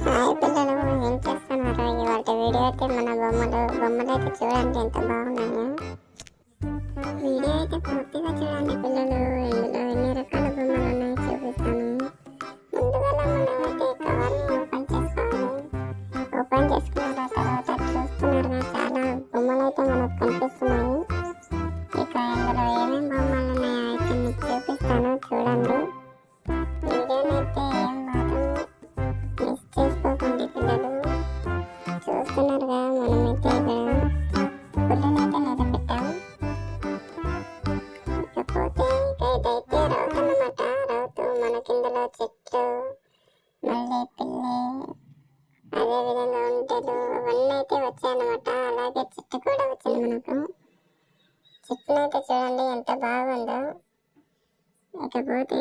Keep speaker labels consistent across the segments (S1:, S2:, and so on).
S1: Hi పిల్లలు, ఏం చేస్తున్నారు? ఇవాళ వీడియో అయితే మన బొమ్మలు అయితే చూడండి ఎంత బాగున్నాయో. వీడియో అయితే పూర్తిగా చూడండి పిల్లలు. ఇందులో ఎన్ని రకాల బొమ్మలు ఉన్నాయో చూపిస్తాను. ముందుగా మనమైతే కవర్ని ఓపెన్ చేసుకోవాలి. ఓపెన్ చేసుకున్న తర్వాత చూస్తున్నారుగా చాలా బొమ్మలు అయితే మనకు కనిపిస్తున్నాయి. ఇక ఇందులో ఏమేమి బొమ్మలు ఉన్నాయో అయితే మీకు చూపిస్తాను చూడండి. వీడియోని అయితే ఏం మాత్రం మిస్ చేసుకోకండి పిల్లలు. చూస్తున్నారుగా మనమైతే ఇక్కడ పుల్లనైతే నిలబెట్టాం. ఇకపోతే ఇదైతే రౌతు అన్నమాట. రౌతు మనకి ఇందులో చెట్లు, మళ్ళీ పిల్లి, అదేవిధంగా ఒంటెలు అవన్నీ అయితే వచ్చాయన్నమాట. అలాగే చెట్టు కూడా వచ్చింది మనకు. చెట్టును అయితే చూడండి ఎంత బాగుందో. ఇకపోతే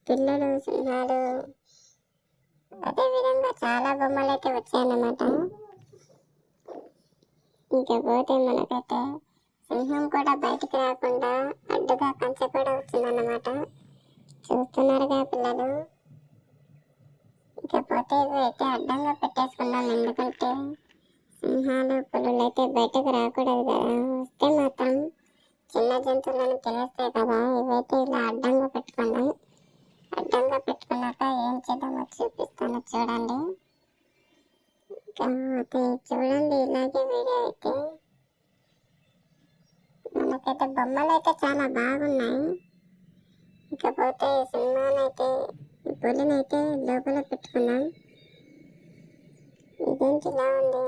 S1: పిల్లలు, సింహాలు, అదేవిధంగా చాలా బొమ్మలు అయితే వచ్చాయన్నమాట. ఇంకపోతే మనకైతే సింహం కూడా బయటికి రాకుండా అడ్డుగా కంచె కూడా వచ్చిందన్నమాట. చూస్తున్నారుగా పిల్లలు. ఇకపోతే ఇవి అయితే అడ్డంగా పెట్టేసుకున్నాం, ఎందుకంటే సింహాలు, పులులు అయితే బయటకు రాకూడదు కదా. వస్తే మాత్రం చిన్న జంతువులను తినేస్తాయి కదా. ఇవైతే ఇలా అడ్డంగా పెట్టుకున్నాం. అడ్డంగా పెట్టుకున్నాక ఏం చేద్దామో చూపిస్తాను చూడండి. అయితే చూడండి, ఇలాగే వీడియో అయితే మనకైతే బొమ్మలు అయితే చాలా బాగున్నాయి. ఇకపోతే సినిమానైతే పులినైతే లోపల పెట్టుకున్నాం. ఇదేంటి ఇలా ఉంది,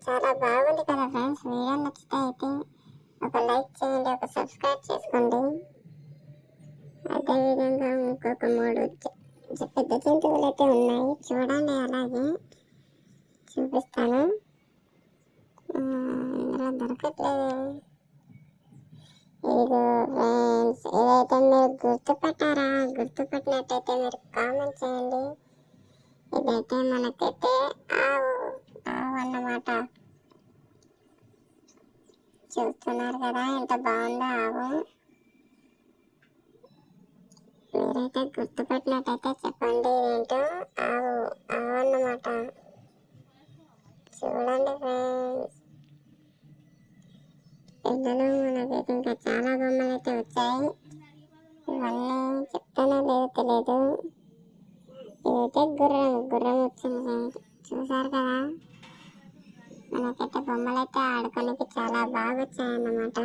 S1: చాలా బాగుంది కదా ఫ్రెండ్స్. వీడియో నచ్చితే అయితే ఒక లైక్ చేయండి, ఒక సబ్స్క్రైబ్ చేసుకోండి. అదేవిధంగా ఇంకొక 3 పెద్ద జంతువులు అయితే ఉన్నాయి చూడండి. అలాగే చూపిస్తాను. ఇందులో దొరకట్లేదు. ఇదిగో ఫ్రెండ్స్, ఇదైతే మీరు గుర్తుపట్టారా? గుర్తుపట్టినట్టయితే మీరు కామెంట్ చేయండి. ఇదైతే మనకైతే ఆవు అన్నమాట. చూస్తున్నారు కదా ఎంత బాగుందో ఆవు. మీరైతే గుర్తుపట్టినట్టయితే చెప్పండి, ఏంటో ఆవు అన్నమాట. చూడండి ఫ్రెండ్స్, పిల్లలు మనకైతే ఇంకా చాలా బొమ్మలు అయితే వచ్చాయి. ఇవన్నీ చెప్తానో లేదో తెలియదు. ఇదైతే గుర్రం వచ్చింది. చూసారు కదా, మనకైతే బొమ్మలు అయితే ఆడుకోనికి చాలా బాగా వచ్చాయన్నమాట.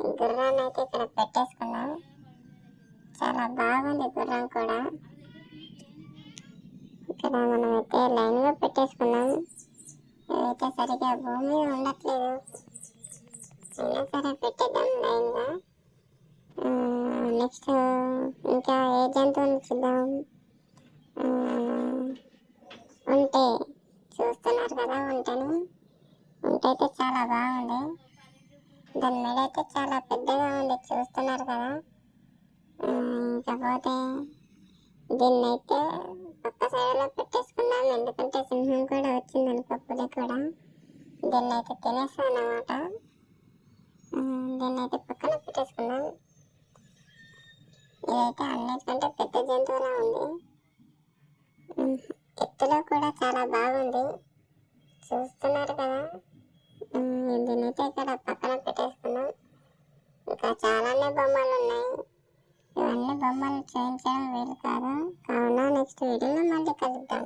S1: ఈ గుర్రాన్ని అయితే ఇక్కడ పెట్టేసుకున్నాం. చాలా బాగుంది గుర్రం కూడా. ఇక్కడ మనమైతే లైన్గా పెట్టేసుకున్నాం. ఇదైతే సరిగ్గా భూమి ఉండట్లేదు, అయినా సరే పెట్టేద్దాం లైన్గా. నెక్స్ట్ ఇంకా ఏ జంతువుని చూద్దాం. ఉంటే చూస్తున్నారు కదా, ఉంటని అయితే చాలా బాగుంది. దాని మీద అయితే చాలా పెద్దగా ఉంది, చూస్తున్నారు కదా. ఇంకపోతే దీన్ని అయితే పక్క సైడ్లో పెట్టేసుకున్నాం, ఎందుకంటే సింహం కూడా వచ్చింది అనుకో, పులి కూడా. దీన్ని అయితే తినేస్తాం అన్నమాట. దీన్ని అయితే పక్కన పెట్టేసుకున్నాం. ఇదైతే అన్నిటికంటే పెద్ద జంతువులా ఉంది. ఎత్తులో కూడా చాలా బాగుంది, చూస్తున్నారు కదా. దీన్నైతే ఇక్కడ పక్కన పెట్టేసుకున్నాం. ఇంకా చాలానే బొమ్మలు ఉన్నాయి. ఇవన్నీ బొమ్మలు చూపించడం వీలు కాదు, కావున నెక్స్ట్ వీడియోలో మళ్ళీ కలుద్దాం.